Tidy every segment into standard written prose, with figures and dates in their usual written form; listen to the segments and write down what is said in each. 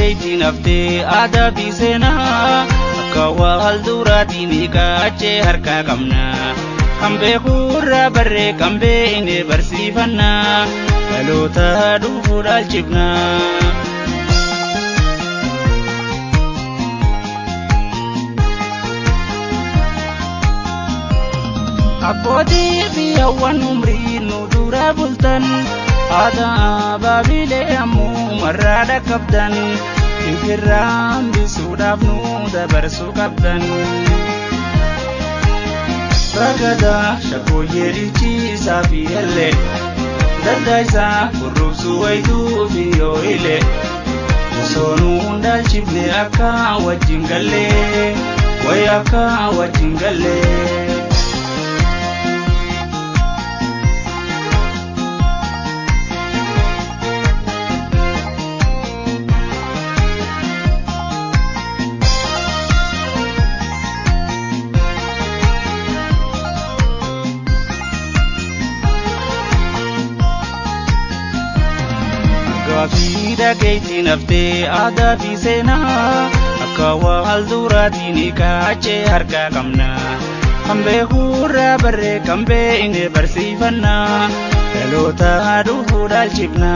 dhageettiin haftee aadaa fi seenaa akka wal duraatiin hiikaachee harkaa qabna. Kan beekurraa barree kan beekne barsiifanna dhaloota dhufu dhaalchifna. Abbootii fi hawwan umrii nu dura bultan aadaa baabilee ammoo marraa dhaqqabdan ifirraa hambisuudhaaf nu dabarsuu qabdan. Ragadaa shakkooyyee dhiichisaa fi illee daddaa isaa kurrubsuu wayituu fi yoo illee osoo nu dhaalchifne akka wajjin gallee wayi akka wajjin gallee. Fi dhageettiin haftee aadaa fi seenaa akka wal duraatiin hiikaachee harkaa qabna. Kan beekurraa barree kan beekne barsiifanna dhaloota dhufu dhaalchifna.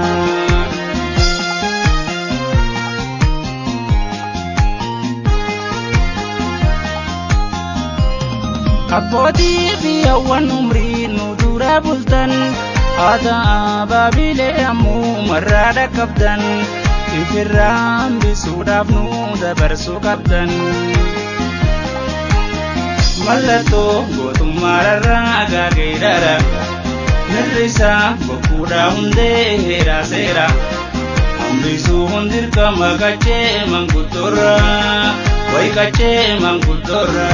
Abbootii fi hawwan umrii nu dura bultan aadaa baabilee ammoo marraa dhaqqabdan ifirraa hambisuudhaaf nu dabarsuu qabdan. Mallattoo gootummaarraa gaaggeedhaadha mirrisaa bokkuudhaa hundee heeraa seera hambisuu hundirqama qaccee manguddoorra wayi qaccee manguddoorra.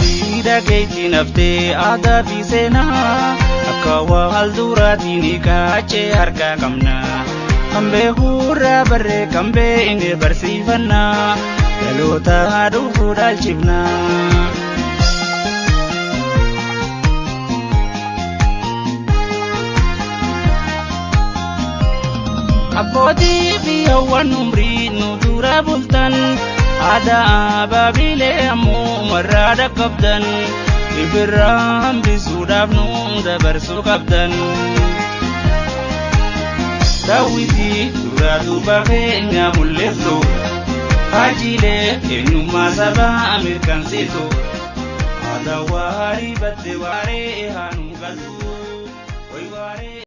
Fi dhageettiin haftee aadaa fi seenaa akka wal duraatiin hiikaachee harkaa qabna. Kan beekurraa barree kan beekne barsiifanna dhaloota dhufu dhaalchifna. Abbootii fi hawwan umrii nu dura bultan aadaa baabilee ammoo marraa dhaqqabdan ifirraa hambisuudhaaf nu dabarsuu qabdan. Daawwitii duraa duuba keenya mul'iftu haajiilee eenyummaa sabaa mirkansiisu aadaa waarii battee waaree haa nu galtu.